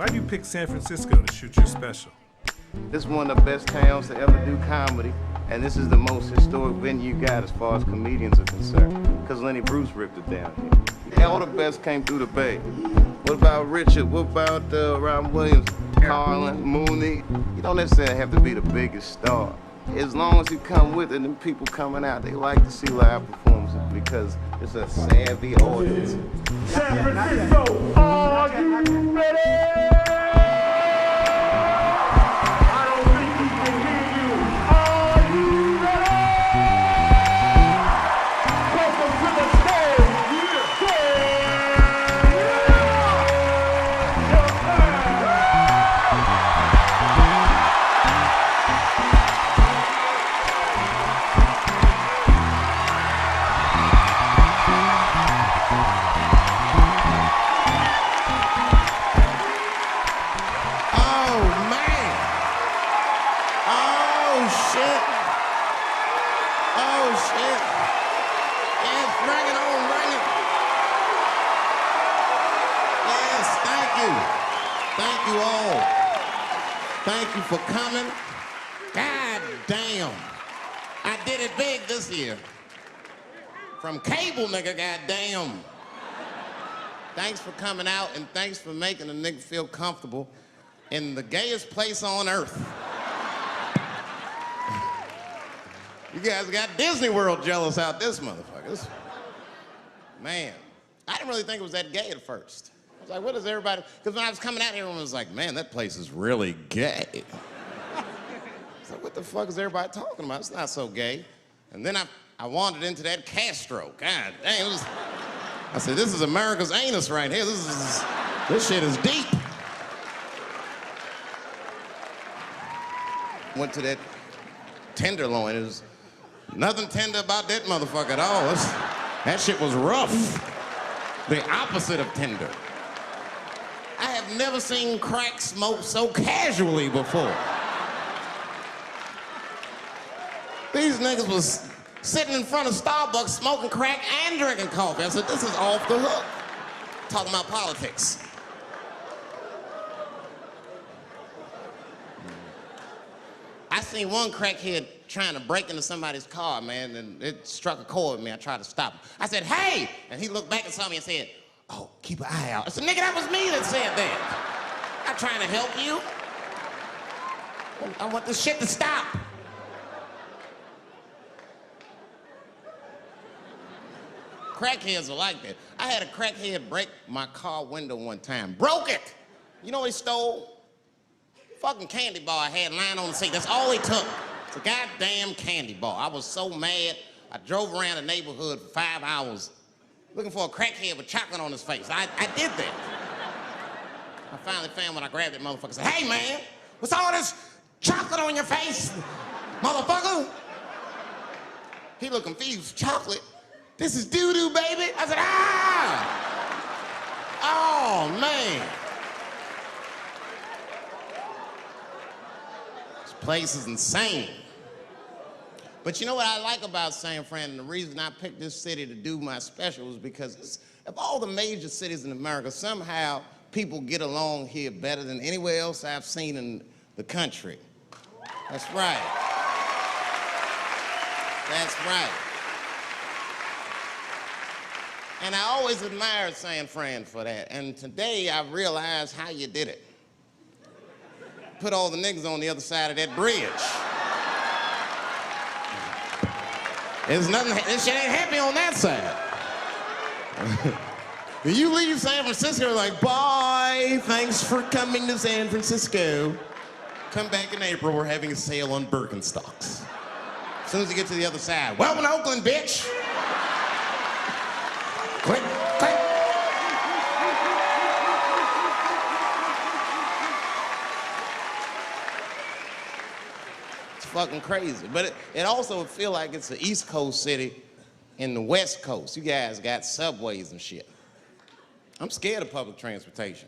Why'd you pick San Francisco to shoot your special? This is one of the best towns to ever do comedy, and this is the most historic venue you got as far as comedians are concerned, because Lenny Bruce ripped it down here. All the best came through the Bay. What about Richard? What about Robin Williams, Carlin, Mooney? You don't necessarily have to be the biggest star. As long as you come with it, and people coming out, they like to see live performances because it's a savvy audience. San Francisco, are you ready? I don't think we can hear you. Are you ready? Welcome to the stage. Thank you all. Thank you for coming. God damn. I did it big this year. From cable, nigga, goddamn. Thanks for coming out, and thanks for making a nigga feel comfortable in the gayest place on earth. You guys got Disney World jealous out this motherfuckers. Man, I didn't really think it was that gay at first. I was like, what is everybody? Because when I was coming out here, everyone was like, man, that place is really gay. I was like, what the fuck is everybody talking about? It's not so gay. And then I wandered into that Castro. God dang, I said, this is America's anus right here. This shit is deep. Went to that Tenderloin. It was nothing tender about that motherfucker at all. That shit was rough. The opposite of tender. I have never seen crack smoked so casually before. These niggas was sitting in front of Starbucks smoking crack and drinking coffee. I said, this is off the hook. Talking about politics. I seen one crackhead trying to break into somebody's car, man, and it struck a chord with me. I tried to stop him. I said, hey! And he looked back and saw me and said, oh, keep an eye out. I said, nigga, that was me that said that. I'm not trying to help you. I want this shit to stop. Crackheads are like that. I had a crackhead break my car window one time. Broke it! You know what he stole? Fucking candy bar I had lying on the seat. That's all he took. It's a goddamn candy bar. I was so mad. I drove around the neighborhood for 5 hours looking for a crackhead with chocolate on his face. I did that. I finally found when I grabbed that motherfucker and said, hey man, what's all this chocolate on your face, motherfucker? He looked confused. Chocolate? This is doo-doo, baby. I said, ah! Oh, man. This place is insane. But you know what I like about San Fran, and the reason I picked this city to do my special is because of all the major cities in America, somehow people get along here better than anywhere else I've seen in the country. That's right. That's right. And I always admired San Fran for that. And today I realized how you did it. Put all the niggas on the other side of that bridge. There's nothing, this shit ain't happy on that side. You leave San Francisco like, bye, thanks for coming to San Francisco. Come back in April, we're having a sale on Birkenstocks. As soon as you get to the other side, welcome to Oakland, bitch. Click, click. It's fucking crazy. But it also would feel like it's an East Coast city in the West Coast. You guys got subways and shit. I'm scared of public transportation.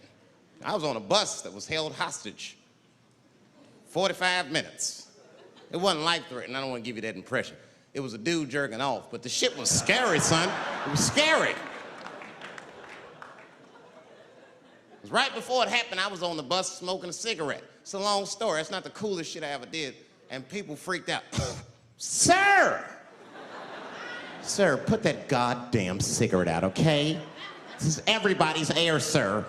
I was on a bus that was held hostage 45 minutes. It wasn't life-threatening. I don't want to give you that impression. It was a dude jerking off, but the shit was scary, son. It was scary. 'Cause right before it happened, I was on the bus smoking a cigarette. It's a long story. It's not the coolest shit I ever did. And people freaked out. Sir! Sir, put that goddamn cigarette out, okay? This is everybody's air, sir.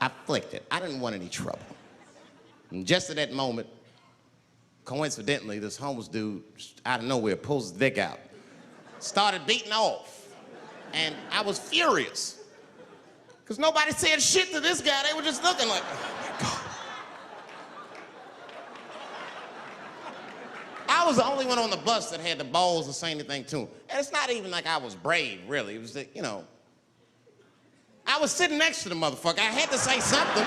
I flicked it. I didn't want any trouble. And just at that moment, coincidentally, this homeless dude, out of nowhere, pulls his dick out. Started beating off. And I was furious. Because nobody said shit to this guy. They were just looking like, oh my God. I was the only one on the bus that had the balls to say anything to him. And it's not even like I was brave, really. It was that, you know, I was sitting next to the motherfucker. I had to say something.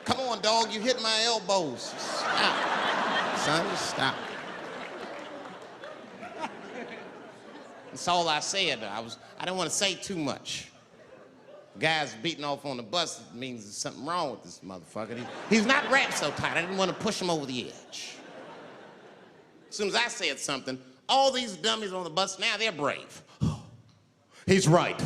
Come on, dog, you hit my elbows. Stop. Son, just stop. That's all I said. I didn't want to say too much. Guys beating off on the bus means there's something wrong with this motherfucker. He's not wrapped so tight. I didn't want to push him over the edge. As soon as I said something, all these dummies on the bus, now they're brave. He's right.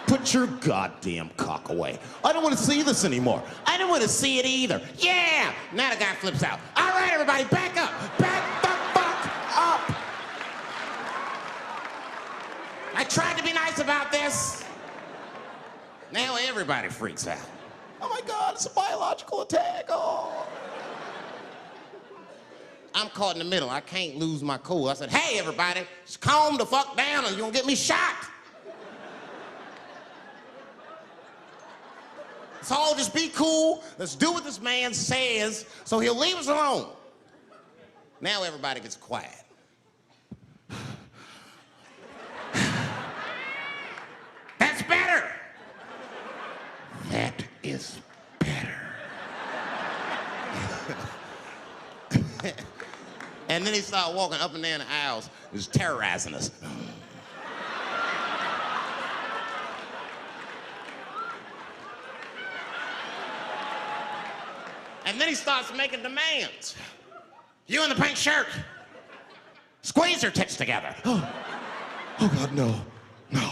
Put your goddamn cock away. I don't want to see this anymore. I don't want to see it either. Yeah! Now the guy flips out. All right, everybody, back up. Back the fuck up. I tried to be nice about this. Now everybody freaks out. Oh my God, it's a biological attack. Oh. I'm caught in the middle. I can't lose my cool. I said, hey, everybody, just calm the fuck down or you're gonna get me shot. So all just be cool. Let's do what this man says so he'll leave us alone. Now everybody gets quiet. That's better. That is better. And then he started walking up and down the aisles. He was terrorizing us. And then he starts making demands. You in the pink shirt, squeeze your tits together. Oh God, no, no.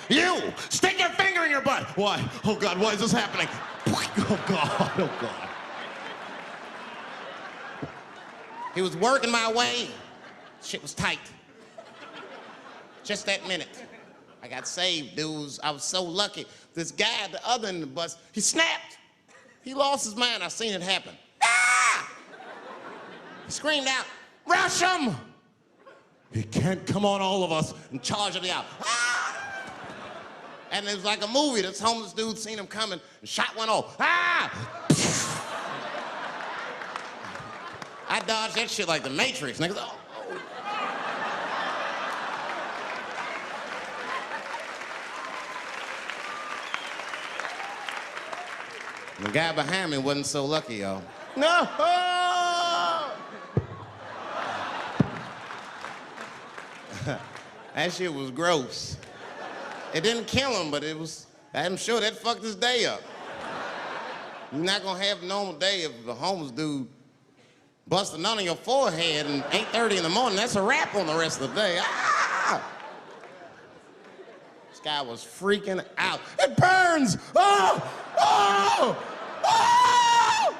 You, stick your finger in your butt. Why? Oh God, why is this happening? Oh God, oh God. He was working my way. Shit was tight. Just that minute. I got saved, dudes. I was so lucky. This guy at the other end of the bus, he snapped. He lost his mind. I seen it happen. Ah! He screamed out, rush him! He can't come on all of us and charge him out. Ah! And it was like a movie. This homeless dude seen him coming and shot one off. Ah! I dodged that shit like the Matrix. Niggas, oh. The guy behind me wasn't so lucky, y'all. No! That shit was gross. It didn't kill him, but I'm sure that fucked his day up. You're not gonna have a normal day if a homeless dude busts a nut on your forehead and 8:30 in the morning. That's a wrap on the rest of the day. Ah! This guy was freaking out. It burns! Oh! Oh! Oh!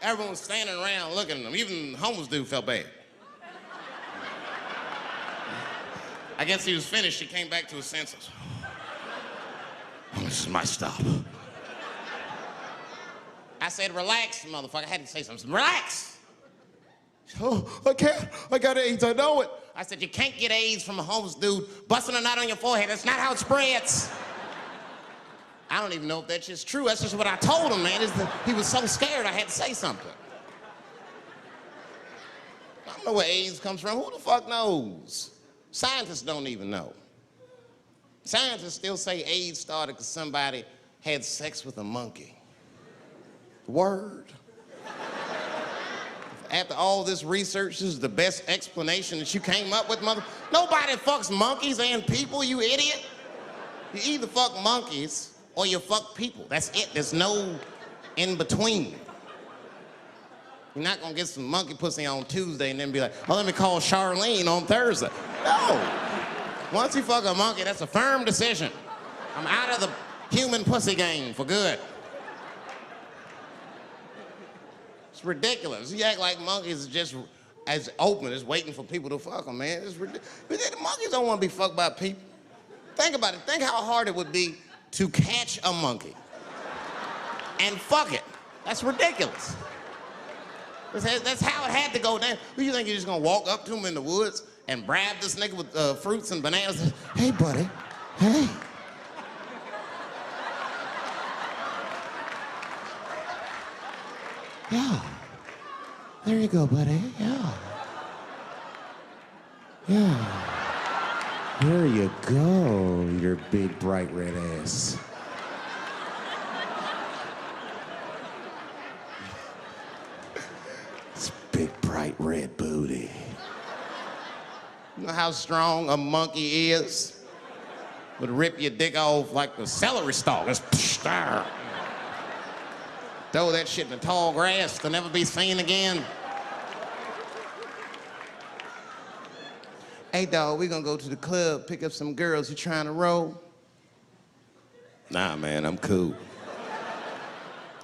Everyone was standing around looking at him. Even the homeless dude felt bad. I guess he was finished. He came back to his senses. Oh, this is my stop. I said, relax, motherfucker. I had to say something. Relax. Oh, I can't. I got AIDS. I know it. I said, you can't get AIDS from a homeless dude busting a nut on your forehead. That's not how it spreads. I don't even know if that's just true. That's just what I told him, man. He was so scared I had to say something. I don't know where AIDS comes from. Who the fuck knows? Scientists don't even know. Scientists still say AIDS started because somebody had sex with a monkey. Word. After all this research, this is the best explanation that you came up with, mother. Nobody fucks monkeys and people, you idiot. You either fuck monkeys or you fuck people. That's it. There's no in between. You're not gonna get some monkey pussy on Tuesday and then be like, oh, let me call Charlene on Thursday. No. Once you fuck a monkey, that's a firm decision. I'm out of the human pussy game for good. It's ridiculous. You act like monkeys are just as open as waiting for people to fuck them, man. It's ridiculous. But the monkeys don't want to be fucked by people. Think about it. Think how hard it would be to catch a monkey and fuck it. That's ridiculous. That's how it had to go down. Who you think you're just gonna walk up to him in the woods and bribe this nigga with fruits and bananas? Hey, buddy. Hey. Yeah. There you go, buddy. Yeah. Yeah. There you go, your big, bright red ass. It's big, bright red booty. You know how strong a monkey is? Would rip your dick off like the celery stalk. It's throw that shit in the tall grass to never be seen again. Hey, dog, we gonna go to the club, pick up some girls. You trying to roll? Nah, man, I'm cool.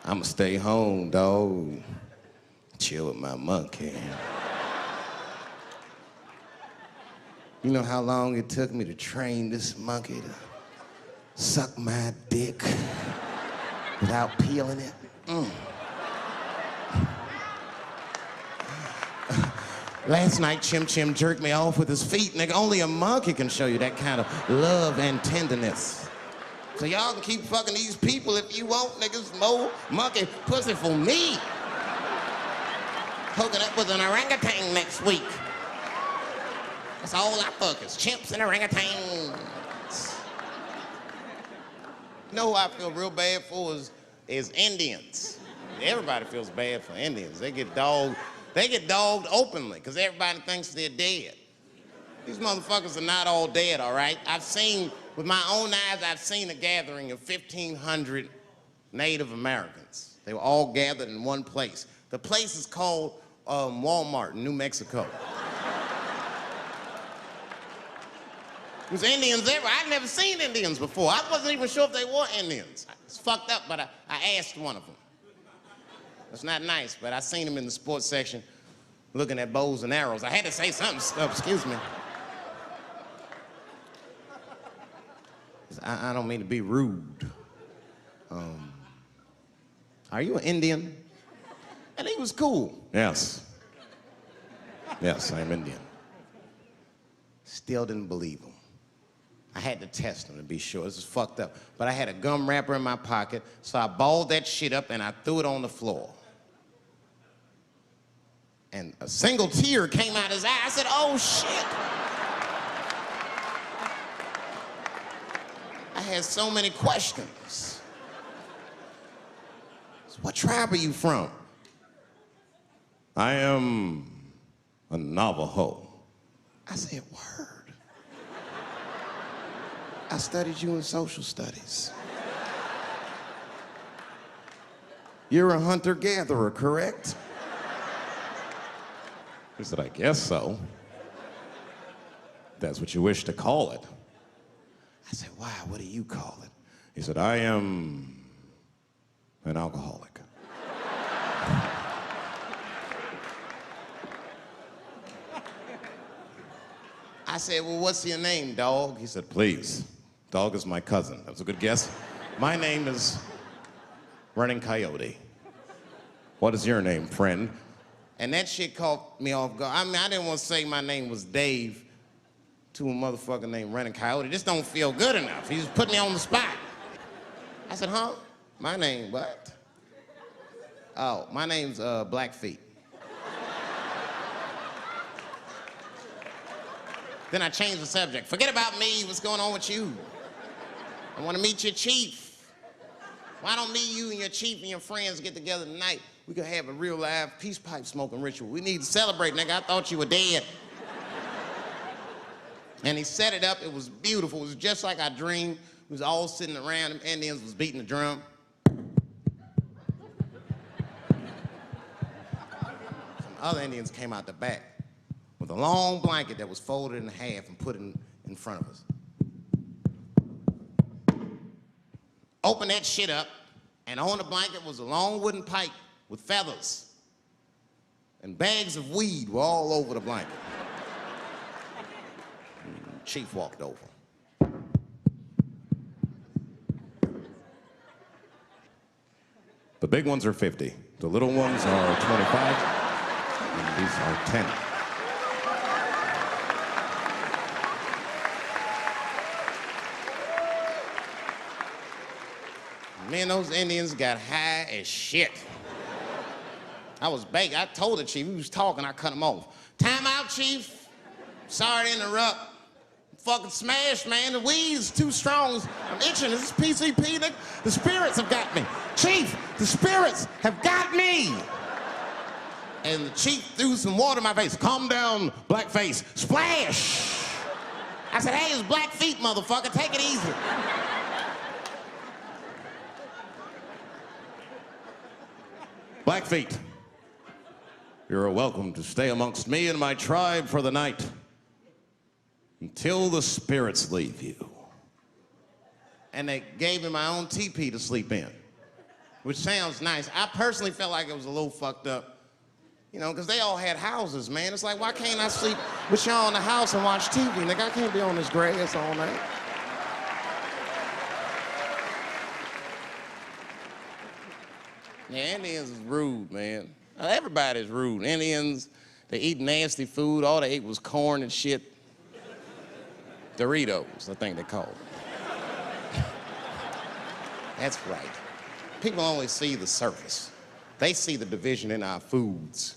I'ma stay home, dog. Chill with my monkey. You know how long it took me to train this monkey to suck my dick without peeling it? Last night, Chim Chim jerked me off with his feet. Nigga, only a monkey can show you that kind of love and tenderness. So y'all can keep fucking these people if you want, niggas. More monkey pussy for me. Hooking up with an orangutan next week. That's all I fuck is chimps and orangutans. You know who I feel real bad for is Indians. Everybody feels bad for Indians. They get dogged openly because everybody thinks they're dead. These motherfuckers are not all dead, all right? With my own eyes, I've seen a gathering of 1,500 Native Americans. They were all gathered in one place. The place is called Walmart in New Mexico. There's Indians everywhere. I'd never seen Indians before. I wasn't even sure if they were Indians. It's fucked up, but I asked one of them. It's not nice, but I seen him in the sports section looking at bows and arrows. I had to say something, excuse me. I don't mean to be rude. Are you an Indian? And he was cool. Yes. Yes, I'm Indian. Still didn't believe him. I had to test him to be sure. This is fucked up. But I had a gum wrapper in my pocket, so I balled that shit up and I threw it on the floor. And a single tear came out his eye. I said, oh, shit. I had so many questions. So what tribe are you from? I am a Navajo. I said, word. I studied you in social studies. You're a hunter-gatherer, correct? He said, I guess so. That's what you wish to call it. I said, why? What do you call it? He said, I am an alcoholic. I said, well, what's your name, dog? He said, please. Dog is my cousin. That was a good guess. My name is Running Coyote. What is your name, friend? And that shit caught me off guard. I mean, I didn't want to say my name was Dave to a motherfucker named Running Coyote. This don't feel good enough. He just put me on the spot. I said, huh? My name, what? Oh, my name's Blackfeet. Then I changed the subject. Forget about me, what's going on with you? I want to meet your chief. Why don't me, you, and your chief and your friends get together tonight? We could have a real live peace pipe smoking ritual. We need to celebrate, nigga. I thought you were dead. And he set it up. It was beautiful. It was just like I dreamed. We was all sitting around. Them Indians was beating the drum. other Indians came out the back with a long blanket that was folded in half and put in front of us. Open that shit up, and on the blanket was a long wooden pipe with feathers. And bags of weed were all over the blanket. Chief walked over. The big ones are 50. The little ones are 25. And these are 10. Me and those Indians got high as shit. I was baked. I told the chief, he was talking, I cut him off. Time out, chief. Sorry to interrupt. Fucking smashed, man. The weed's too strong. I'm itching. This is PCP, nigga. The spirits have got me. Chief, the spirits have got me. And the chief threw some water in my face. Calm down, blackface. Splash! I said, hey, it's Blackfeet, motherfucker. Take it easy. Blackfeet, you're welcome to stay amongst me and my tribe for the night until the spirits leave you. And they gave me my own teepee to sleep in, which sounds nice. I personally felt like it was a little fucked up, you know, because they all had houses, man. It's like, why can't I sleep with y'all in the house and watch TV? Nigga, I can't be on this grass all night. Yeah, Indians is rude, man. Everybody's rude. Indians, they eat nasty food. All they ate was corn and shit. Doritos, I think they call it. That's right. People only see the surface. They see the division in our foods.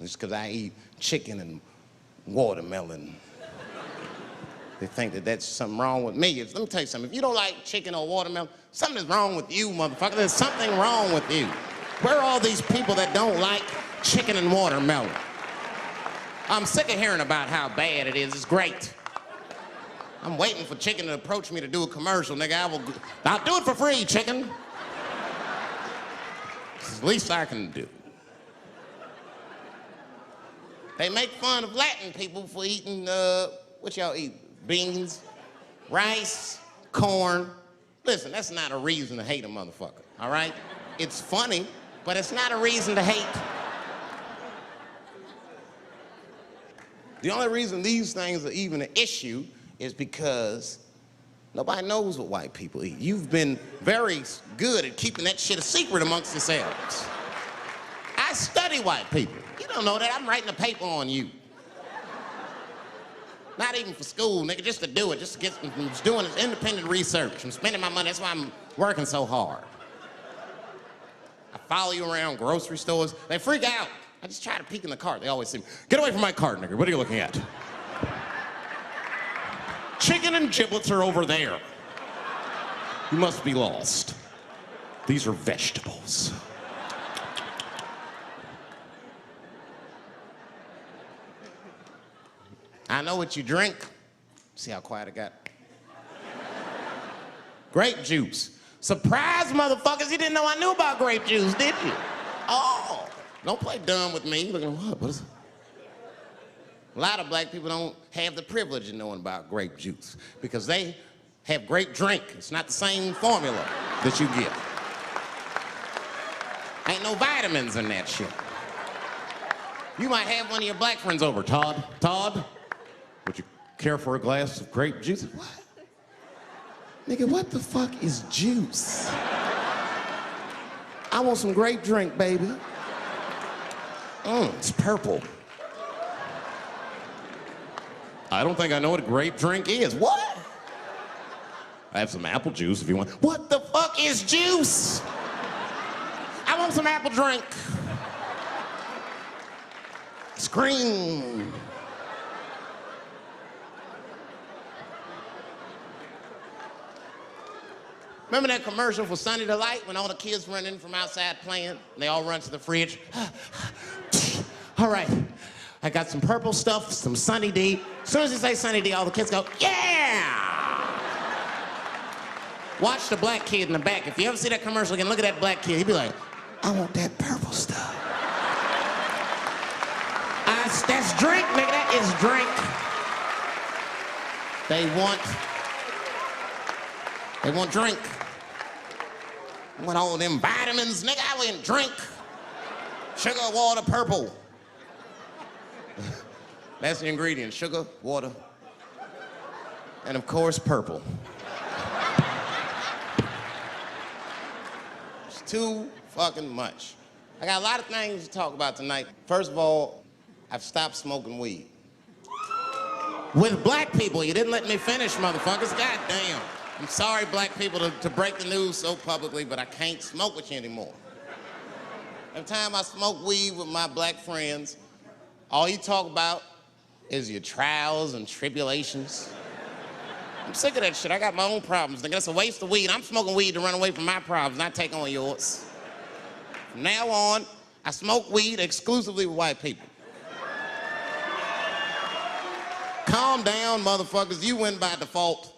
Just because I eat chicken and watermelon. They think that that's something wrong with me. Let me tell you something. If you don't like chicken or watermelon, something's wrong with you, motherfucker. There's something wrong with you. Where are all these people that don't like chicken and watermelon? I'm sick of hearing about how bad it is. It's great. I'm waiting for chicken to approach me to do a commercial, nigga. I'll do it for free, chicken. It's the least I can do. They make fun of Latin people for eating, what y'all eat? Beans, rice, corn. Listen, that's not a reason to hate a motherfucker, all right? It's funny, but it's not a reason to hate. The only reason these things are even an issue is because nobody knows what white people eat. You've been very good at keeping that shit a secret amongst yourselves. I study white people. You don't know that. I'm writing a paper on you. Not even for school, nigga, just to do it, just to get, I'm just doing this independent research. I'm spending my money, that's why I'm working so hard. I follow you around grocery stores. They freak out. I just try to peek in the cart. They always say, get away from my cart, nigga. What are you looking at? Chicken and giblets are over there. You must be lost. These are vegetables. I know what you drink. See how quiet it got? Grape juice. Surprise, motherfuckers, you didn't know I knew about grape juice, did you? Oh, don't play dumb with me. Looking at what is it? A lot of black people don't have the privilege of knowing about grape juice because they have grape drink. It's not the same formula that you get. Ain't no vitamins in that shit. You might have one of your black friends over, Todd. Todd, would you care for a glass of grape juice? What? Nigga, what the fuck is juice? I want some grape drink, baby. It's purple. I don't think I know what a grape drink is. What? I have some apple juice if you want. What the fuck is juice? I want some apple drink. Scream. Remember that commercial for Sunny Delight when all the kids run in from outside playing? And they all run to the fridge. All right, I got some purple stuff, some Sunny D. As soon as you say Sunny D, all the kids go, yeah! Watch the black kid in the back. If you ever see that commercial again, look at that black kid. He'd be like, I want that purple stuff. That's drink, nigga. That is drink. They want drink. I want all them vitamins, nigga. I went drink. Sugar, water, purple. That's the ingredient. Sugar, water, and of course, purple. It's too fucking much. I got a lot of things to talk about tonight. First of all, I've stopped smoking weed. With black people, you didn't let me finish, motherfuckers. God damn. I'm sorry, black people, to break the news so publicly, but I can't smoke with you anymore. Every time I smoke weed with my black friends, all you talk about is your trials and tribulations. I'm sick of that shit. I got my own problems, nigga. That's a waste of weed. I'm smoking weed to run away from my problems, not take on yours. From now on, I smoke weed exclusively with white people. Calm down, motherfuckers. You win by default.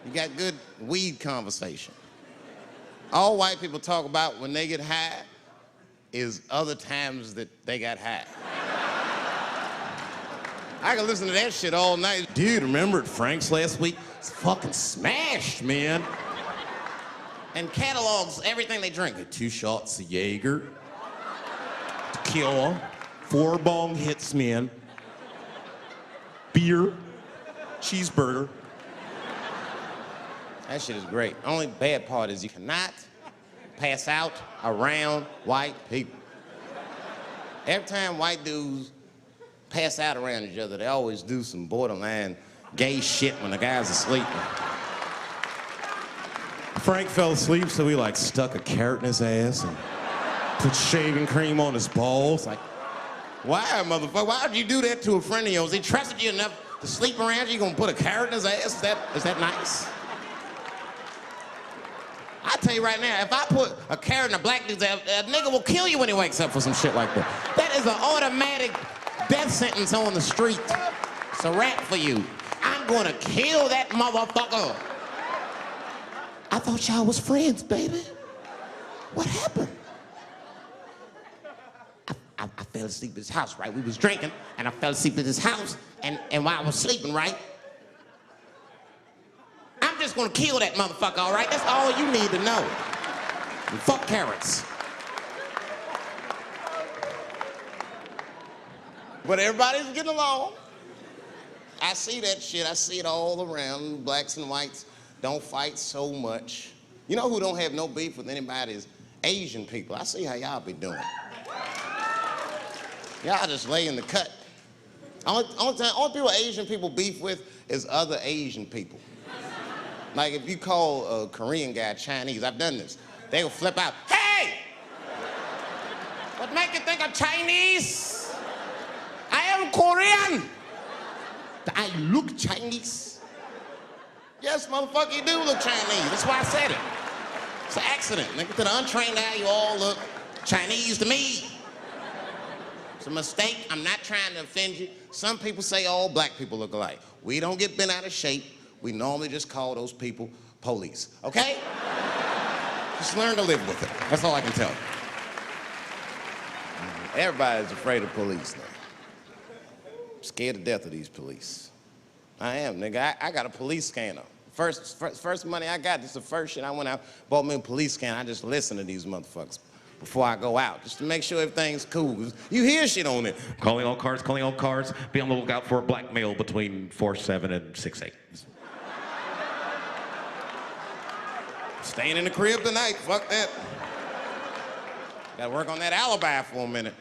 You got good weed conversation. All white people talk about when they get high is other times that they got high. I can listen to that shit all night. Dude, remember at Frank's last week? It's fucking smashed, man. And catalogs everything they drink. 2 shots of Jaeger, tequila, 4 bong hits, man, beer, cheeseburger. That shit is great. Only bad part is you cannot pass out around white people. Every time white dudes pass out around each other, they always do some borderline gay shit when the guys are sleeping. Frank fell asleep, so he like stuck a carrot in his ass and put shaving cream on his balls. Like, why, motherfucker? Why would you do that to a friend of yours? He trusted you enough to sleep around you. You gonna put a carrot in his ass? Is that nice? I tell you right now, if I put a carrot in a black dude's ass, a nigga will kill you when he wakes up for some shit like that. That is an automatic death sentence on the street. It's a rap for you. I'm gonna kill that motherfucker. I thought y'all was friends, baby. What happened? I fell asleep at his house, right? We was drinking, and I fell asleep at his house, and while I was sleeping, right? I'm just gonna kill that motherfucker, all right? That's all you need to know. And fuck carrots. But everybody's getting along. I see that shit. I see it all around. Blacks and whites don't fight so much. You know who don't have no beef with anybody is Asian people. I see how y'all be doing. Y'all just lay in the cut. Only people Asian people beef with is other Asian people. Like if you call a Korean guy Chinese, I've done this. They will flip out, hey! What make you think I'm Chinese? I am Korean. I look Chinese. Yes, motherfucker, you do look Chinese. That's why I said it. It's an accident. Nigga, to the untrained eye, you all look Chinese to me. It's a mistake. I'm not trying to offend you. Some people say all black people look alike. We don't get bent out of shape. We normally just call those people police, okay? Just learn to live with it. That's all I can tell you. Everybody's afraid of police now. I'm scared to death of these police. I am, nigga. I got a police scanner. First money I got, this is the first shit I went out, bought me a police scanner. I just listen to these motherfuckers before I go out, just to make sure everything's cool. You hear shit on it. Calling all cars, be on the lookout for a black male between 4'7" and 6'8". Staying in the crib tonight, fuck that. Gotta work on that alibi for a minute.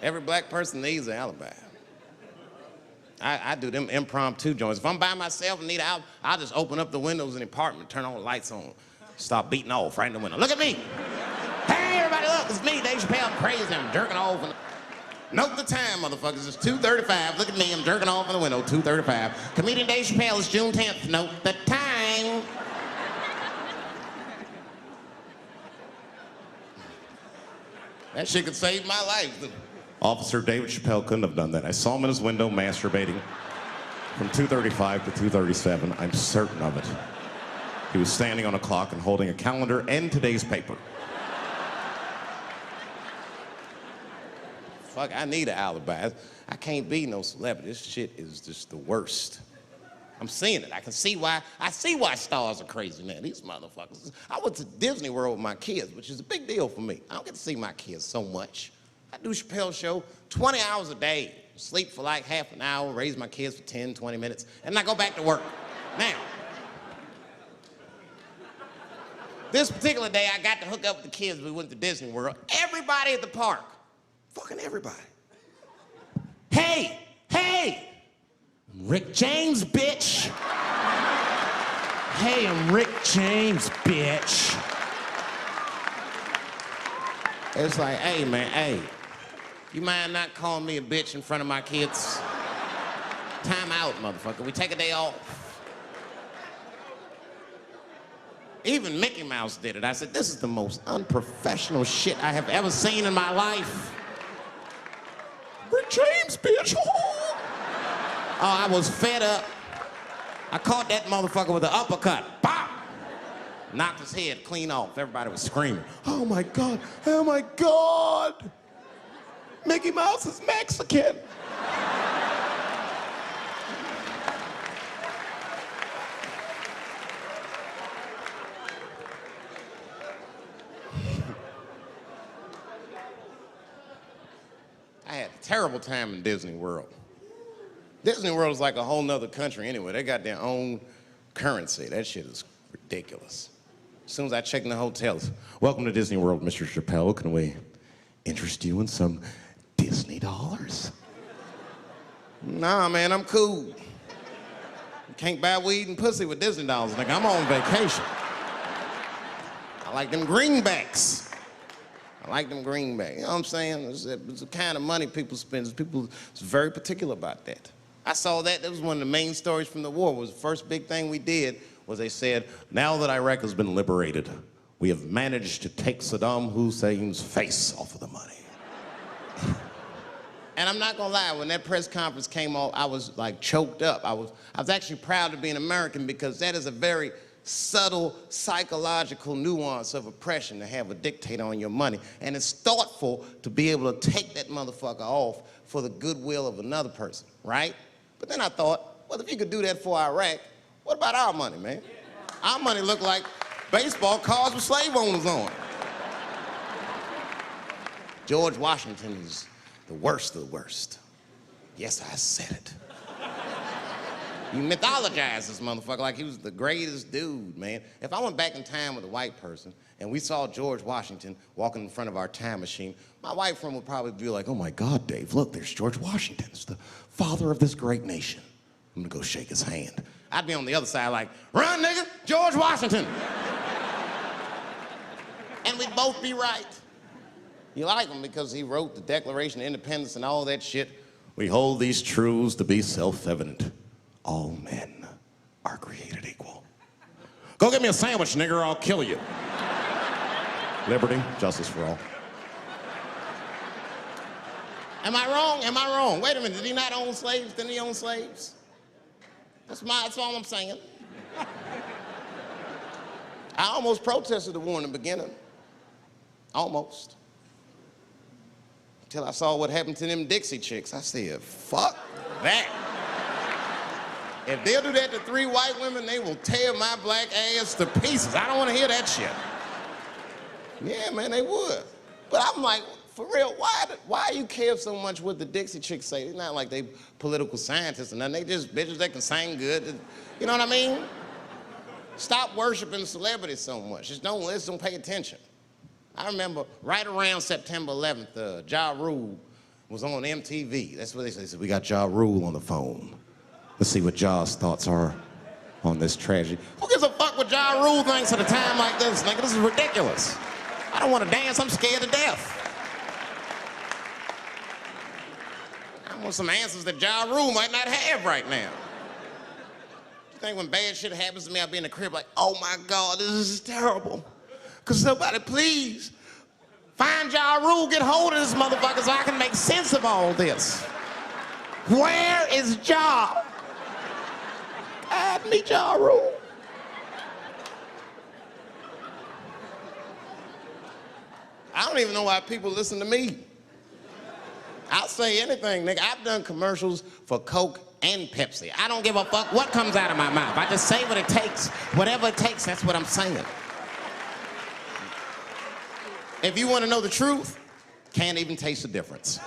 Every black person needs an alibi. I do them impromptu joints. If I'm by myself and need an alibi, I'll just open up the windows in the apartment, turn all the lights on, start beating off right in the window. Look at me. Hey, everybody, look, it's me, Dave Chappelle. I'm crazy, I'm jerking off. Note the time, motherfuckers. It's 2:35. Look at me, I'm jerking off in the window, 2:35. Comedian Dave Chappelle, it's June 10th. Note the time. That shit could save my life. Officer David Chappelle couldn't have done that. I saw him in his window masturbating from 2:35 to 2:37. I'm certain of it. He was standing on a clock and holding a calendar and today's paper. fuck, I need an alibi. I can't be no celebrity. This shit is just the worst. I'm seeing it. I see why stars are crazy now. These motherfuckers. I went to Disney World with my kids, which is a big deal for me. I don't get to see my kids so much. I do Chappelle show 20 hours a day, sleep for like half an hour, raise my kids for 10, 20 minutes, and I go back to work. Now, this particular day, I got to hook up with the kids. We went to Disney World. Everybody at the park, fucking everybody. Hey, Rick James, bitch. Hey, I'm Rick James, bitch. It's like, hey, man, hey, you mind not calling me a bitch in front of my kids? Time out, motherfucker. We take a day off. Even Mickey Mouse did it. I said, this is the most unprofessional shit I have ever seen in my life. Rick James, bitch. Oh, I was fed up. I caught that motherfucker with an uppercut. Bop! Knocked his head clean off. Everybody was screaming. Oh my God, oh my God. Mickey Mouse is Mexican. I had a terrible time in Disney World. Disney World is like a whole nother country anyway. They got their own currency. That shit is ridiculous. As soon as I check in the hotels, welcome to Disney World, Mr. Chappelle. Can we interest you in some Disney dollars? Nah, man, I'm cool. You can't buy weed and pussy with Disney dollars, nigga. I'm on vacation. I like them greenbacks. I like them greenbacks. You know what I'm saying? It's the kind of money people spend. People is very particular about that. I saw that. That was one of the main stories from the war. Was the first big thing we did was they said, now that Iraq has been liberated, we have managed to take Saddam Hussein's face off of the money. And I'm not gonna lie, when that press conference came off, I was like choked up. I was actually proud to be an American because that is a very subtle psychological nuance of oppression to have a dictator on your money. And it's thoughtful to be able to take that motherfucker off for the goodwill of another person, right? But then I thought, well, if you could do that for Iraq, what about our money, man? Our money looked like baseball cards with slave owners on it. George Washington is the worst of the worst. Yes, I said it. You mythologize this motherfucker like he was the greatest dude, man. If I went back in time with a white person and we saw George Washington walking in front of our time machine, my white friend would probably be like, oh my God, Dave, look, there's George Washington. It's the father of this great nation. I'm gonna go shake his hand. I'd be on the other side like, run, nigga, George Washington. And we'd both be right. You like him because he wrote the Declaration of Independence and all that shit. We hold these truths to be self-evident. All men are created equal. Go get me a sandwich, nigger, or I'll kill you. Liberty, justice for all. Am I wrong? Am I wrong? Wait a minute, did he not own slaves? Didn't he own slaves? That's all I'm saying. I almost protested the war in the beginning. Almost. Until I saw what happened to them Dixie chicks. I said, fuck that. If they'll do that to 3 white women, they will tear my black ass to pieces. I don't want to hear that shit. Yeah, man, they would. But I'm like, for real, why you care so much what the Dixie chicks say? It's not like they political scientists or nothing. They just bitches that can sing good. You know what I mean? Stop worshiping celebrities so much. Just don't pay attention. I remember right around September 11th, Ja Rule was on MTV. That's what they said. They said, we got Ja Rule on the phone. Let's see what Ja's thoughts are on this tragedy. Who gives a fuck what Ja Rule thinks at a time like this? Nigga, this is ridiculous. I don't want to dance, I'm scared to death. I want some answers that Ja Rule might not have right now. You think when bad shit happens to me, I'll be in the crib like, oh my God, this is terrible. Could somebody please find Ja Rule, get hold of this motherfucker so I can make sense of all this. Where is Ja? God, me Ja Rule. I don't even know why people listen to me. I'll say anything, nigga. I've done commercials for Coke and Pepsi. I don't give a fuck what comes out of my mouth. I just say what it takes. Whatever it takes, that's what I'm saying. If you want to know the truth, can't even taste the difference.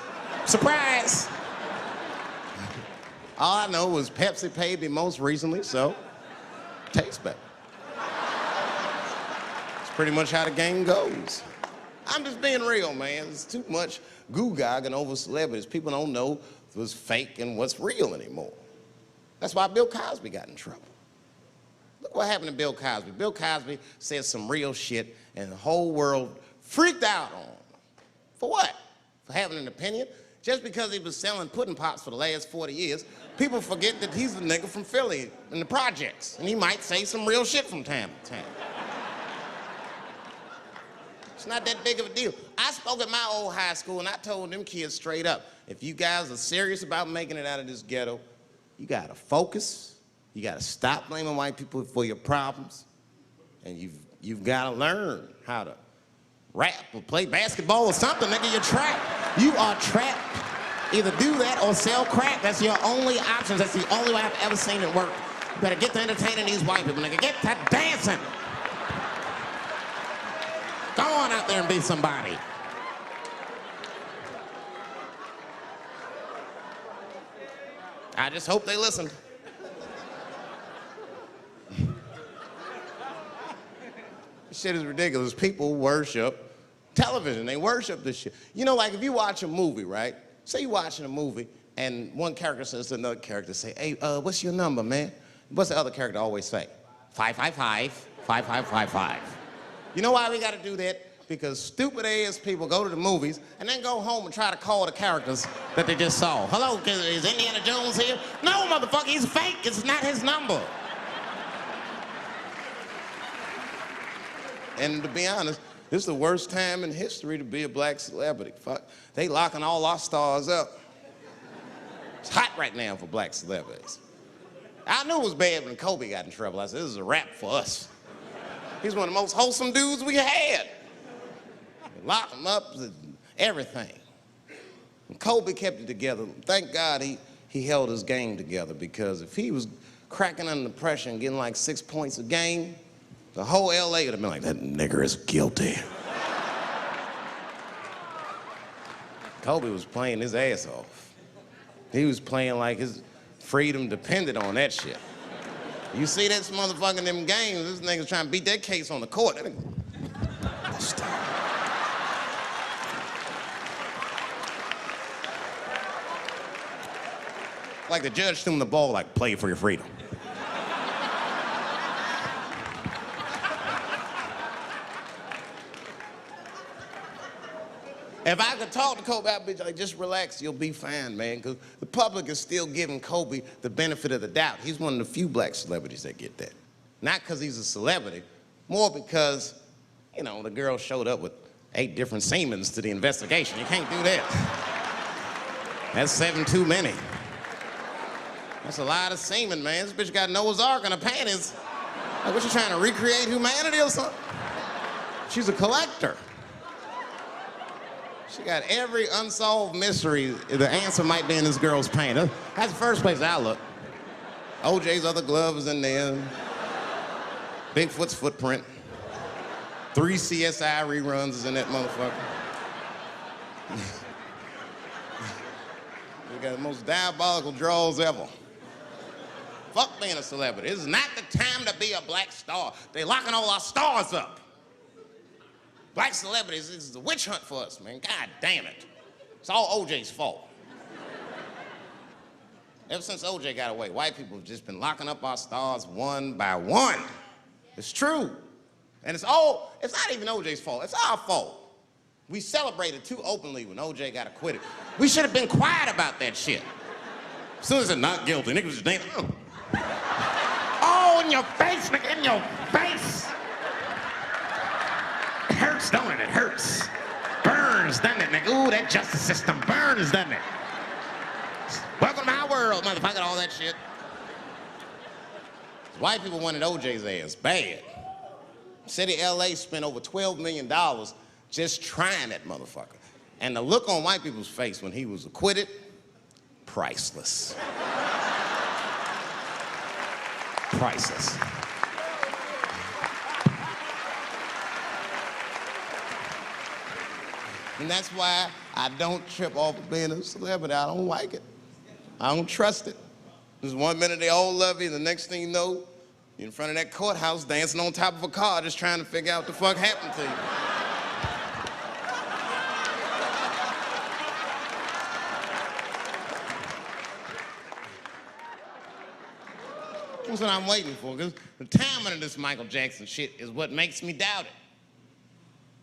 Surprise! All I know was Pepsi paid me most recently, so tastes better. It's pretty much how the game goes. I'm just being real, man. There's too much goo-gagging over celebrities. People don't know what's fake and what's real anymore. That's why Bill Cosby got in trouble. Look what happened to Bill Cosby. Bill Cosby said some real shit, and the whole world freaked out on him. For what? For having an opinion? Just because he was selling pudding pops for the last 40 years, people forget that he's a nigga from Philly in the projects, and he might say some real shit from time to time. It's not that big of a deal. I spoke at my old high school, and I told them kids straight up, if you guys are serious about making it out of this ghetto, you gotta focus, you gotta stop blaming white people for your problems, and you've gotta learn how to rap or play basketball or something, nigga. You're trapped. You are trapped. Either do that or sell crack. That's your only options. That's the only way I've ever seen it work. You better get to entertaining these white people, nigga. Get to dancing. Go on out there and be somebody. I just hope they listen. This shit is ridiculous. People worship television. They worship this shit. You know, like if you watch a movie, right? Say you're watching a movie and one character says to another character, say, hey, what's your number, man? What's the other character always say? 555, 5555. You know why we gotta do that? Because stupid ass people go to the movies and then go home and try to call the characters that they just saw. Hello, is Indiana Jones here? No, motherfucker, he's fake. It's not his number. And to be honest, this is the worst time in history to be a black celebrity. Fuck, they locking all our stars up. It's hot right now for black celebrities. I knew it was bad when Kobe got in trouble. I said, this is a wrap for us. He's one of the most wholesome dudes we had. Lock him up, everything. And Kobe kept it together. Thank God he held his game together, because if he was cracking under pressure and getting like 6 points a game, the whole LA would have been like, that nigger is guilty. Kobe was playing his ass off. He was playing like his freedom depended on that shit. You see this motherfucker in them games, this nigga's trying to beat that case on the court. That nigga, stop. Like the judge threw him the ball, like, play for your freedom. If I could talk to Kobe, I'd be like, just relax, you'll be fine, man. Because the public is still giving Kobe the benefit of the doubt. He's one of the few black celebrities that get that. Not because he's a celebrity, more because, you know, the girl showed up with 8 different semens to the investigation. You can't do that. That's 7 too many. That's a lot of semen, man. This bitch got Noah's Ark in her panties. Like, what, you trying to recreate humanity or something? She's a collector. She got every unsolved mystery. The answer might be in this girl's paint. That's the first place I look. OJ's other glove is in there. Bigfoot's footprint. 3 CSI reruns is in that motherfucker. We got the most diabolical draws ever. Fuck being a celebrity. This is not the time to be a black star. They locking all our stars up. Black celebrities, this is a witch hunt for us, man. God damn it. It's all OJ's fault. Ever since OJ got away, white people have just been locking up our stars one by one. It's true. And it's not even OJ's fault. It's our fault. We celebrated too openly when OJ got acquitted. We should have been quiet about that shit. As soon as it's not guilty, niggas just damn. Oh, in your face, nigga, in your face. It hurts, don't it? It hurts. Burns, doesn't it, nigga? Ooh, that justice system burns, doesn't it? Welcome to my world, motherfucker, all that shit. White people wanted OJ's ass bad. City of LA spent over $12 million just trying that motherfucker. And the look on white people's face when he was acquitted, priceless. Priceless. And that's why I don't trip off of being a celebrity. I don't like it. I don't trust it. Just 1 minute they all love you, and the next thing you know, you're in front of that courthouse dancing on top of a car just trying to figure out what the fuck happened to you. That's what I'm waiting for, because the timing of this Michael Jackson shit is what makes me doubt it.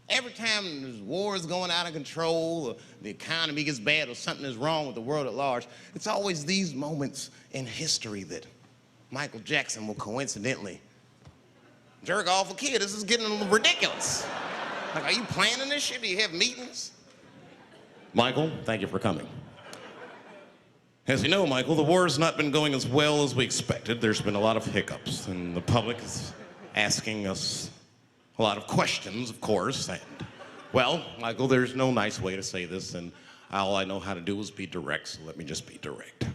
Every time this war is going out of control, or the economy gets bad, or something is wrong with the world at large, it's always these moments in history that Michael Jackson will coincidentally jerk off a kid. This is getting a little ridiculous. Like, are you planning this shit? Do you have meetings? Michael, thank you for coming. As you know, Michael, the war has not been going as well as we expected. There's been a lot of hiccups, and the public is asking us a lot of questions, of course. And, well, Michael, there's no nice way to say this, and all I know how to do is be direct, so let me just be direct.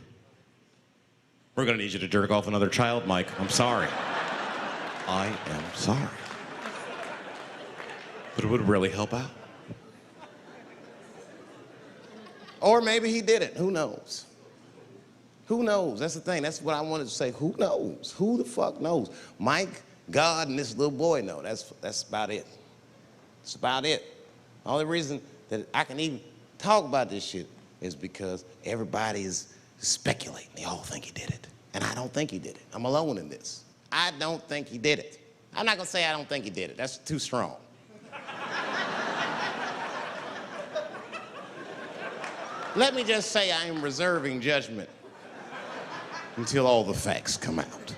We're gonna need you to jerk off another child, Mike. I'm sorry. I am sorry. But it would really help out. Or maybe he did it. Who knows? Who knows? That's the thing. That's what I wanted to say. Who knows? Who the fuck knows? Mike, God, and this little boy know. That's about it. That's about it. The only reason that I can even talk about this shit is because everybody is speculating. They all think he did it. And I don't think he did it. I'm alone in this. I don't think he did it. I'm not gonna say I don't think he did it. That's too strong. Let me just say I am reserving judgment until all the facts come out.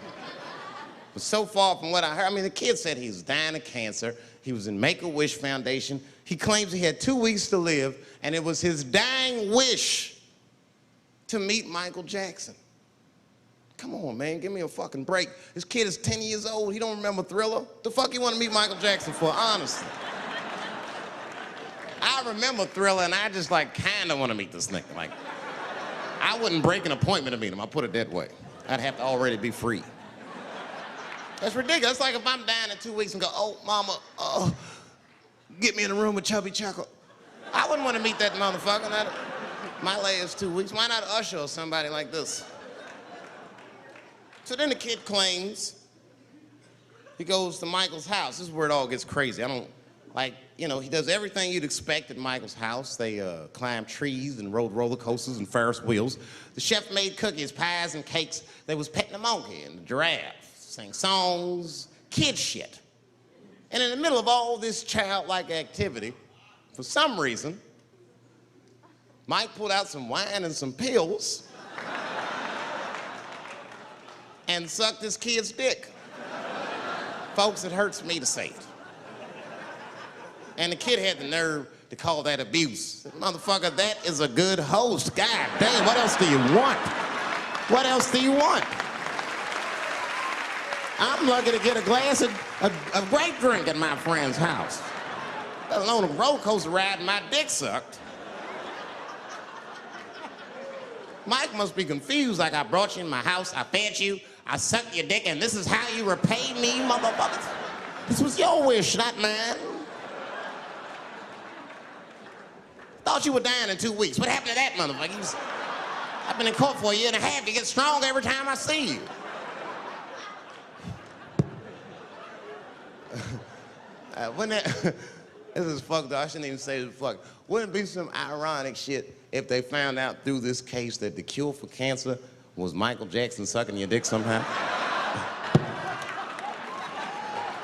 But so far from what I heard, I mean, the kid said he was dying of cancer. He was in Make-A-Wish Foundation. He claims he had 2 weeks to live, and it was his dying wish to meet Michael Jackson. Come on, man, give me a fucking break. This kid is 10 years old. He don't remember Thriller. The fuck you want to meet Michael Jackson for, honestly? I remember Thriller, and I just, like, kind of want to meet this nigga. Like, I wouldn't break an appointment to meet him. I'll put it that way. I'd have to already be free. That's ridiculous. That's like if I'm dying in 2 weeks and go, oh, mama, get me in a room with Chubby Chuckle. I wouldn't want to meet that motherfucker. My last 2 weeks. Why not Usher or somebody like this? So then the kid claims he goes to Michael's house. This is where it all gets crazy. I don't, like, you know, he does everything you'd expect at Michael's house. They climb trees and rode roller coasters and Ferris wheels. The chef made cookies, pies, and cakes. They was petting a monkey and the giraffe, sang songs, kid shit. And in the middle of all this childlike activity, for some reason, Mike pulled out some wine and some pills and sucked his kid's dick. Folks, it hurts me to say it. And the kid had the nerve to call that abuse. Motherfucker, that is a good host. God damn, what else do you want? What else do you want? I'm lucky to get a glass of grape drink at my friend's house. Let alone a roller coaster ride and my dick sucked. Mike must be confused, like I brought you in my house, I fed you, I sucked your dick, and this is how you repay me, motherfuckers? This was your wish, not mine. Thought you were dying in 2 weeks. What happened to that motherfucker? I've been in court for a year and a half. You get stronger every time I see you. This is fucked up. I shouldn't even say this fuck. Wouldn't it be some ironic shit if they found out through this case that the cure for cancer was Michael Jackson sucking your dick somehow?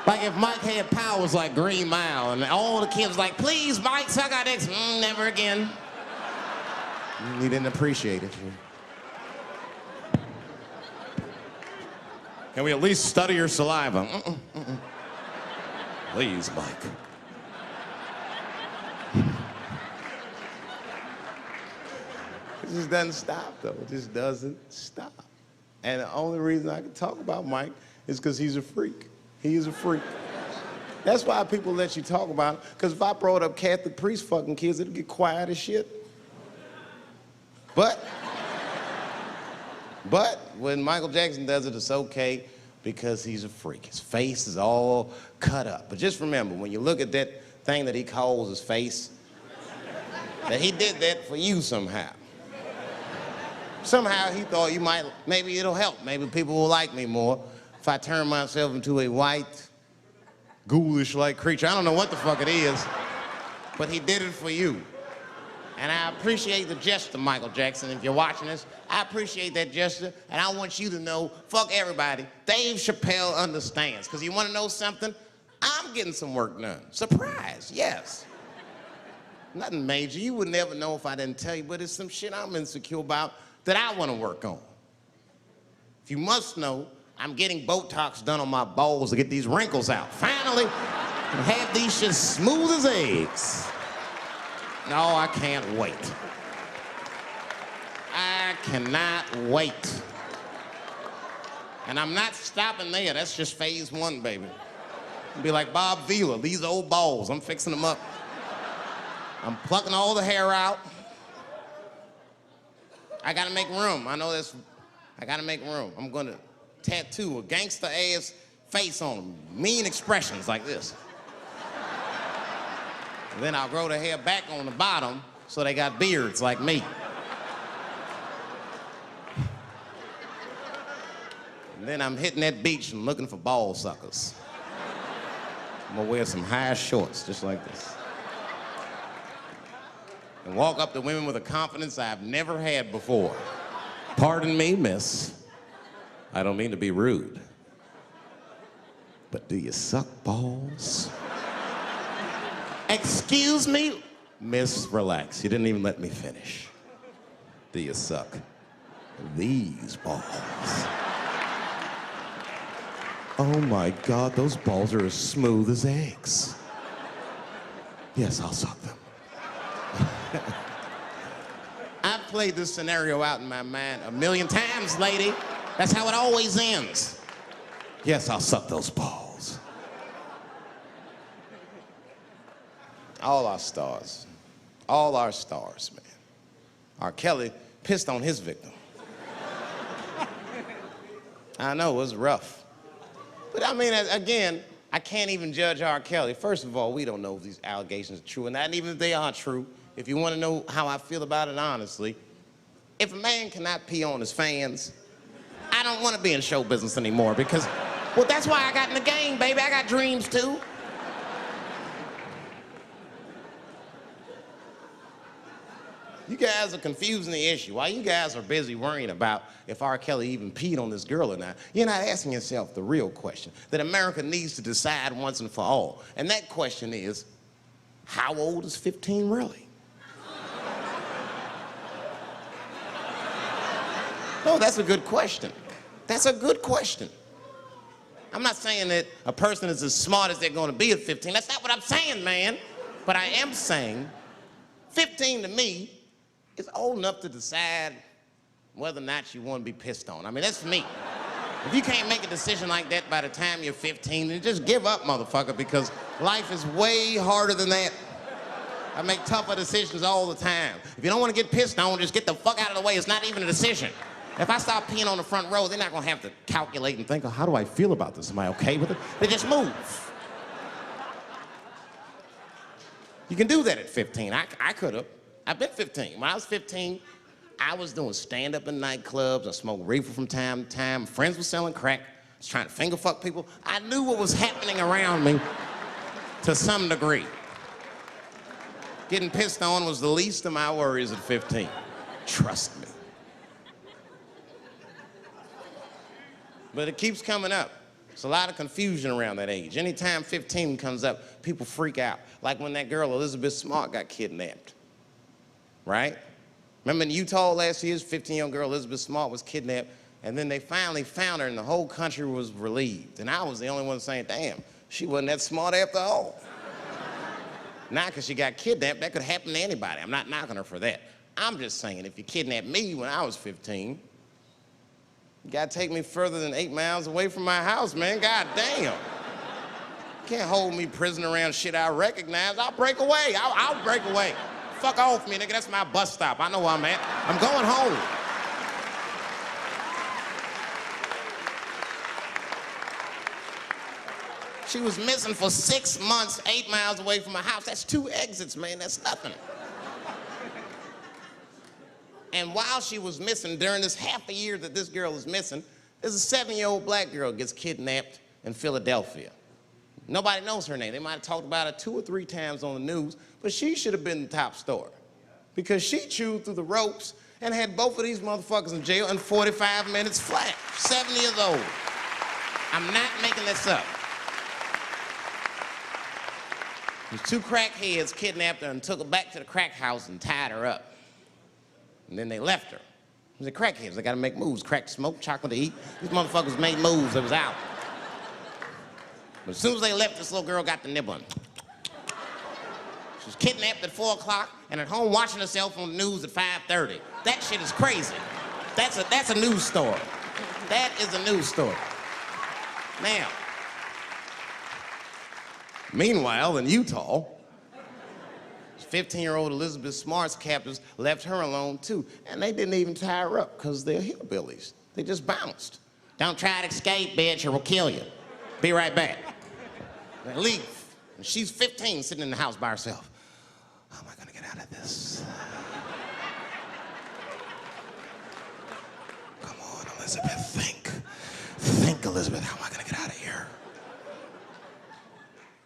Like if Mike had powers like Green Mile and all the kids like, please, Mike, suck our dicks. Never again. He didn't appreciate it. Can we at least study your saliva? Please, Mike. It just doesn't stop, though. It just doesn't stop. And the only reason I can talk about Mike is because he's a freak. He is a freak. That's why people let you talk about it. Because if I brought up Catholic priest fucking kids, it'd get quiet as shit. But when Michael Jackson does it, it's okay because he's a freak. His face is all cut up. But just remember, when you look at that thing that he calls his face, that he did that for you somehow. Somehow he thought you might, maybe it'll help. Maybe people will like me more if I turn myself into a white, ghoulish-like creature. I don't know what the fuck it is, but he did it for you. And I appreciate the gesture, Michael Jackson. If you're watching this, I appreciate that gesture, and I want you to know, fuck everybody, Dave Chappelle understands. Because you want to know something? I'm getting some work done. Surprise, yes. Nothing major. You would never know if I didn't tell you, but it's some shit I'm insecure about that I want to work on. If you must know, I'm getting Botox done on my balls to get these wrinkles out. Finally, have these shit smooth as eggs. No, I can't wait. I cannot wait. And I'm not stopping there. That's just phase one, baby. I'll be like Bob Vila, these old balls, I'm fixing them up. I'm plucking all the hair out. I gotta make room. I know this. I gotta make room. I'm gonna tattoo a gangster-ass face on them. Mean expressions like this. And then I'll grow the hair back on the bottom so they got beards like me. And then I'm hitting that beach and looking for ball suckers. I'm gonna wear some high shorts just like this. And walk up to women with a confidence I've never had before. Pardon me, miss. I don't mean to be rude. But do you suck balls? Excuse me? Miss, relax. You didn't even let me finish. Do you suck these balls? Oh my God, those balls are as smooth as eggs. Yes, I'll suck them. I've played this scenario out in my mind a million times, lady. That's how it always ends. Yes, I'll suck those balls. All our stars, man. R. Kelly pissed on his victim. I know, it was rough. But I mean, again, I can't even judge R. Kelly. First of all, we don't know if these allegations are true, and not even if they are true. If you want to know how I feel about it honestly, if a man cannot pee on his fans, I don't want to be in show business anymore because, well, that's why I got in the game, baby. I got dreams too. You guys are confusing the issue. While you guys are busy worrying about if R. Kelly even peed on this girl or not, you're not asking yourself the real question that America needs to decide once and for all. And that question is, how old is 15 really? No, that's a good question. That's a good question. I'm not saying that a person is as smart as they're going to be at 15. That's not what I'm saying, man. But I am saying 15 to me is old enough to decide whether or not you want to be pissed on. I mean, that's me. If you can't make a decision like that by the time you're 15, then just give up, motherfucker, because life is way harder than that. I make tougher decisions all the time. If you don't want to get pissed on, just get the fuck out of the way. It's not even a decision. If I start peeing on the front row, they're not gonna have to calculate and think, oh, how do I feel about this? Am I okay with it? They just move. You can do that at 15. I could have. I've been 15. When I was 15, I was doing stand-up in nightclubs. I smoked reefer from time to time. Friends were selling crack. I was trying to finger fuck people. I knew what was happening around me to some degree. Getting pissed on was the least of my worries at 15. Trust me. But it keeps coming up. There's a lot of confusion around that age. Anytime 15 comes up, people freak out. Like when that girl, Elizabeth Smart, got kidnapped, right? Remember in Utah last year, 15-year-old girl, Elizabeth Smart, was kidnapped, and then they finally found her, and the whole country was relieved. And I was the only one saying, damn, she wasn't that smart after all. Not because she got kidnapped. That could happen to anybody. I'm not knocking her for that. I'm just saying, if you kidnapped me when I was 15, you gotta take me further than 8 miles away from my house, man. God damn. Can't hold me prisoner around shit I recognize. I'll break away. I'll break away. Fuck off me, nigga. That's my bus stop. I know where I'm at. I'm going home. She was missing for 6 months, 8 miles away from my house. That's 2 exits, man. That's nothing. And while she was missing, during this half a year that this girl is missing, there's a 7-year-old black girl gets kidnapped in Philadelphia. Nobody knows her name. They might have talked about her 2 or 3 times on the news, but she should have been the top story because she chewed through the ropes and had both of these motherfuckers in jail in 45 minutes flat. 7 years old. I'm not making this up. These 2 crackheads kidnapped her and took her back to the crack house and tied her up. And then they left her. They're crackheads. They gotta make moves. Crack to smoke, chocolate to eat. These motherfuckers made moves. It was out. But as soon as they left, this little girl got the nibbling. She was kidnapped at 4 o'clock and at home watching herself on the news at 5:30. That shit is crazy. That's a news story. That is a news story. Now, meanwhile, in Utah, 15-year-old Elizabeth Smart's captors left her alone too, and they didn't even tie her up because they're hillbillies. They just bounced. Don't try to escape, bitch, or we'll kill you. Be right back. They leave. And she's 15, sitting in the house by herself. How am I gonna get out of this? Come on, Elizabeth, think. Think, Elizabeth, how am I gonna get out of here?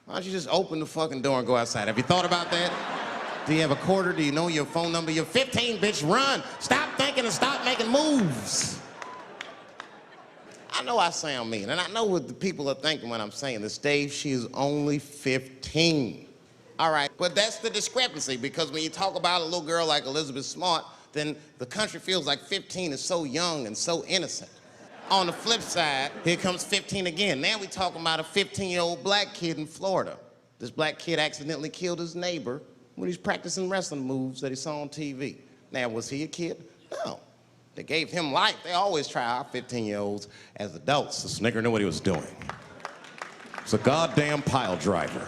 Why don't you just open the fucking door and go outside? Have you thought about that? Do you have a quarter? Do you know your phone number? You're 15, bitch, run. Stop thinking and stop making moves. I know I sound mean, and I know what the people are thinking when I'm saying this. Dave, she is only 15. All right, but that's the discrepancy, because when you talk about a little girl like Elizabeth Smart, then the country feels like 15 is so young and so innocent. On the flip side, here comes 15 again. Now we're talking about a 15-year-old black kid in Florida. This black kid accidentally killed his neighbor when he's practicing wrestling moves that he saw on TV. Now, was he a kid? No. They gave him life. They always try our 15-year-olds as adults. This nigger knew what he was doing. It's a goddamn pile driver.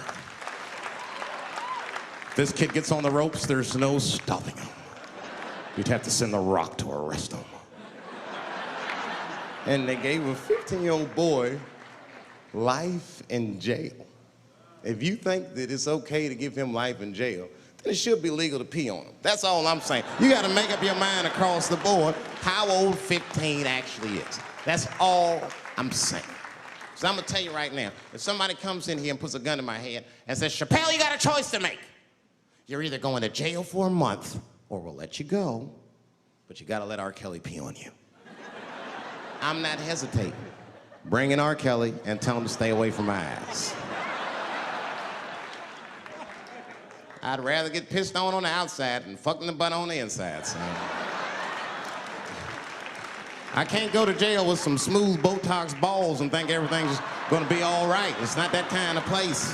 If this kid gets on the ropes, there's no stopping him. You'd have to send the Rock to arrest him. And they gave a 15-year-old boy life in jail. If you think that it's okay to give him life in jail, then it should be legal to pee on him. That's all I'm saying. You gotta make up your mind across the board how old 15 actually is. That's all I'm saying. So I'm gonna tell you right now, if somebody comes in here and puts a gun in my head and says, Chappelle, you got a choice to make. You're either going to jail for a month or we'll let you go, but you gotta let R. Kelly pee on you. I'm not hesitating. Bring in R. Kelly and tell him to stay away from my ass. I'd rather get pissed on the outside than fucking the butt on the inside, son. I can't go to jail with some smooth Botox balls and think everything's gonna be all right. It's not that kind of place.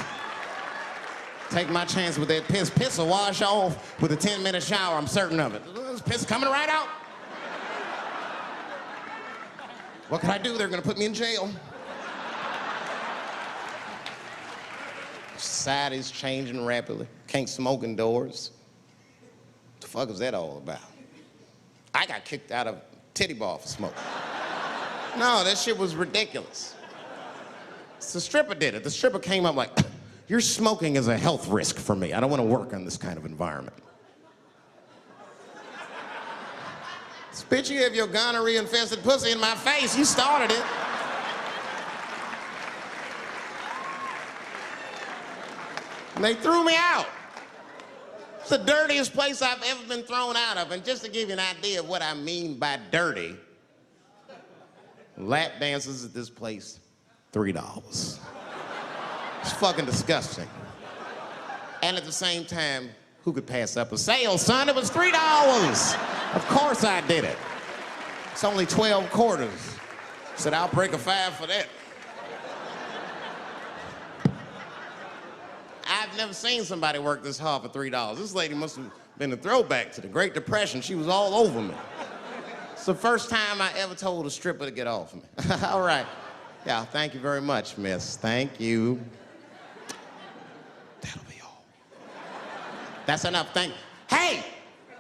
Take my chance with that piss. Piss will wash off with a 10-minute shower, I'm certain of it. This piss coming right out. What can I do? They're gonna put me in jail. Society's changing rapidly. Can't smoke indoors. What the fuck is that all about? I got kicked out of titty bar for smoking. No, that shit was ridiculous. The stripper did it. The stripper came up like, your smoking is a health risk for me. I don't want to work in this kind of environment. Bitch, you have your gonorrhea-infested pussy in my face. You started it. And they threw me out. It's the dirtiest place I've ever been thrown out of. And just to give you an idea of what I mean by dirty, lap dances at this place, $3. It's fucking disgusting. And at the same time, who could pass up a sale, son? It was $3. Of course I did it. It's only 12 quarters. Said, I'll break a 5 for that. I've never seen somebody work this hard for $3. This lady must have been a throwback to the Great Depression. She was all over me. It's the first time I ever told a stripper to get off me. All right. Yeah, thank you very much, miss. Thank you. That'll be all. That's enough, thank you. Hey!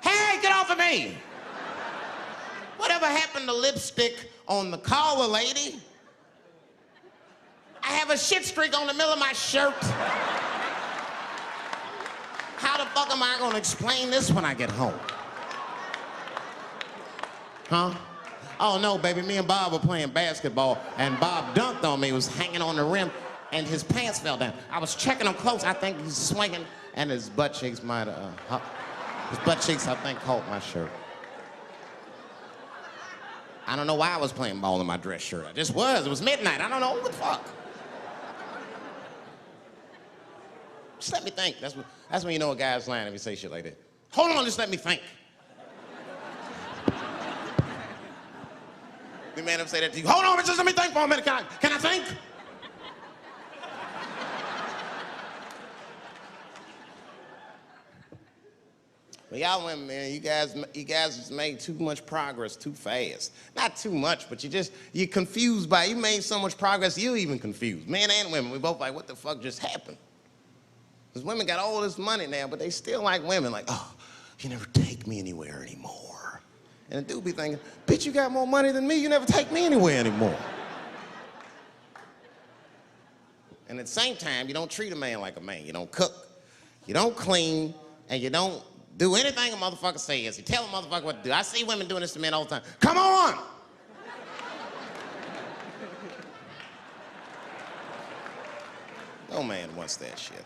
Hey, get off of me! Whatever happened to lipstick on the collar, lady? I have a shit streak on the middle of my shirt. How the fuck am I gonna explain this when I get home? Huh? Oh no, baby, me and Bob were playing basketball and Bob dunked on me, was hanging on the rim and his pants fell down. I was checking him close, I think he's swinging and his butt cheeks might have, his butt cheeks I think caught my shirt. I don't know why I was playing ball in my dress shirt. I just was, it was midnight, I don't know, what the fuck? Just let me think, that's when you know a guy's lying if he say shit like that. Hold on, just let me think. The man ever say that to you? Hold on, just let me think for a minute. Can I think? But y'all women, man, you guys just made too much progress too fast. Not too much, but you're confused by it. You made so much progress, you're even confused. Men and women, we both like, what the fuck just happened? Because women got all this money now, but they still like women, like, oh, you never take me anywhere anymore. And the dude be thinking, bitch, you got more money than me, you never take me anywhere anymore. And at the same time, you don't treat a man like a man. You don't cook, you don't clean, and you don't do anything a motherfucker says. You tell a motherfucker what to do. I see women doing this to men all the time. Come on! No man wants that shit.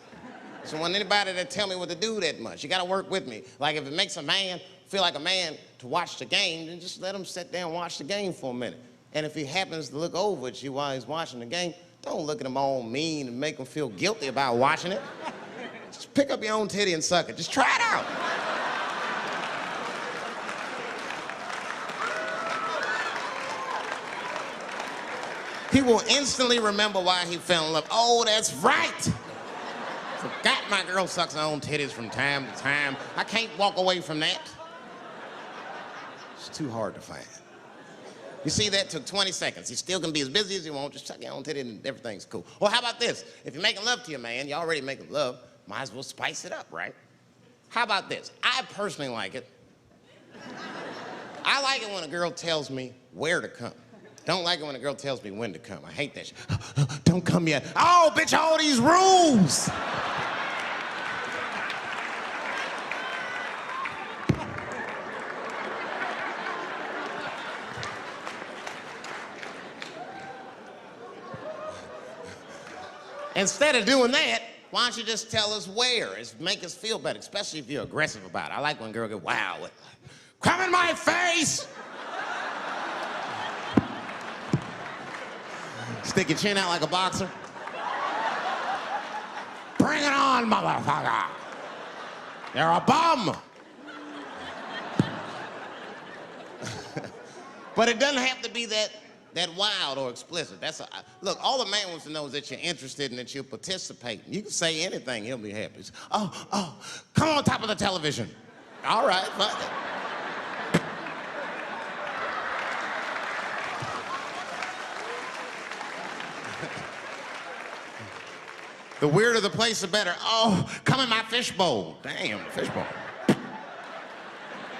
So want anybody that tell me what to do that much. You gotta work with me. Like if it makes a man feel like a man to watch the game, then just let him sit there and watch the game for a minute. And if he happens to look over at you while he's watching the game, don't look at him all mean and make him feel guilty about watching it. Just pick up your own titty and suck it. Just try it out. He will instantly remember why he fell in love. Oh, that's right. Forgot my girl sucks her own titties from time to time. I can't walk away from that. It's too hard to find. You see, that took 20 seconds. You still can be as busy as you want, just suck your own titty and everything's cool. Well, how about this? If you're making love to your man, you're already making love, might as well spice it up, right? How about this? I personally like it. I like it when a girl tells me where to come. Don't like it when a girl tells me when to come. I hate that shit. Don't come yet. Oh, bitch, all these rules. Instead of doing that, why don't you just tell us where? It's make us feel better, especially if you're aggressive about it. I like when a girl goes, wow, come in my face! Stick your chin out like a boxer. Bring it on, motherfucker! You're a bum! But it doesn't have to be that wild or explicit. Look, all the man wants to know is that you're interested and that you're participating. You can say anything, he'll be happy. Oh, come on top of the television. All right, fuck it. The weirder the place, the better. Oh, come in my fishbowl. Damn, fishbowl.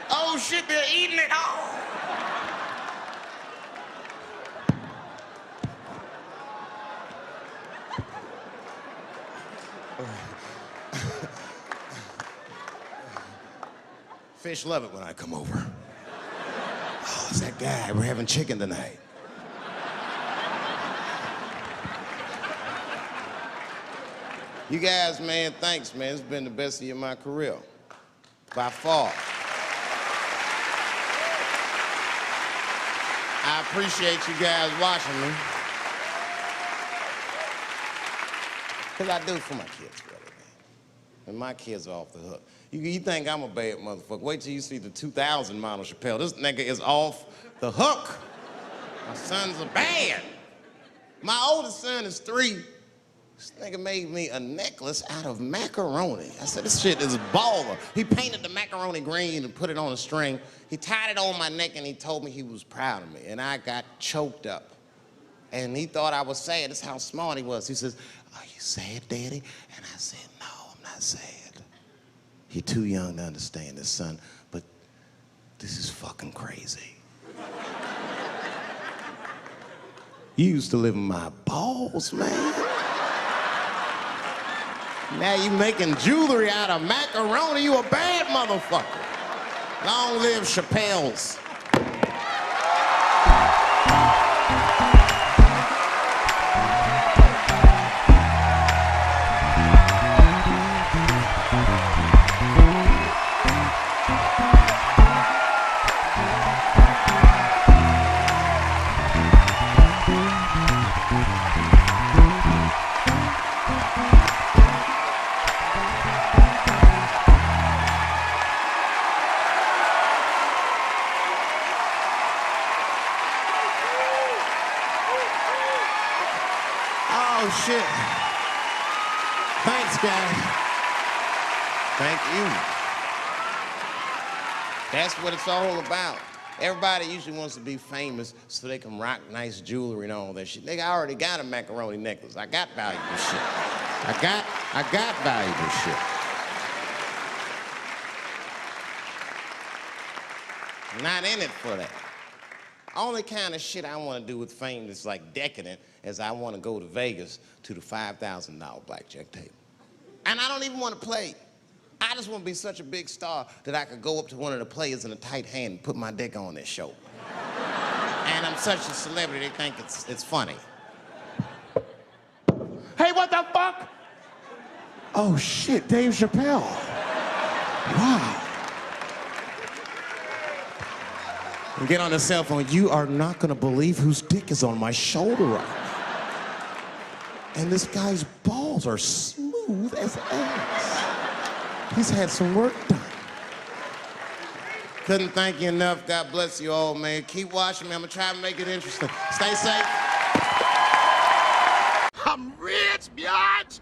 Oh shit, they're eating it. Oh. Fish love it when I come over. Oh, it's that guy. We're having chicken tonight. You guys, man, thanks, man. It's been the best year of my career. By far. I appreciate you guys watching me. Because I do it for my kids, brother, man. And my kids are off the hook. You think I'm a bad motherfucker. Wait till you see the 2000 model Chappelle. This nigga is off the hook. My sons are bad. My oldest son is 3. This nigga made me a necklace out of macaroni. I said, this shit is baller. He painted the macaroni green and put it on a string. He tied it on my neck and he told me he was proud of me. And I got choked up. And he thought I was sad. That's how smart he was. He says, are you sad, Daddy? And I said, no, I said, "You're too young to understand this, son, but this is fucking crazy. You used to live in my balls, man. Now you making jewelry out of macaroni. You a bad motherfucker. Long live Chappelle's." Oh, shit. Thanks, guys. Thank you. That's what it's all about. Everybody usually wants to be famous so they can rock nice jewelry and all that shit. Nigga, I already got a macaroni necklace. I got valuable shit. I got valuable shit. I'm not in it for that. Only kind of shit I want to do with fame that's like decadent is I want to go to Vegas to the $5,000 blackjack table. And I don't even want to play. I just want to be such a big star that I could go up to one of the players in a tight hand and put my dick on their show. And I'm such a celebrity, they think it's funny. Hey, what the fuck? Oh shit, Dave Chappelle. Wow. And get on the cell phone. You are not gonna believe whose dick is on my shoulder right now. And this guy's balls are smooth as ass. He's had some work done. Couldn't thank you enough. God bless you all, man. Keep watching me. I'm gonna try to make it interesting. Stay safe. I'm rich, biatch.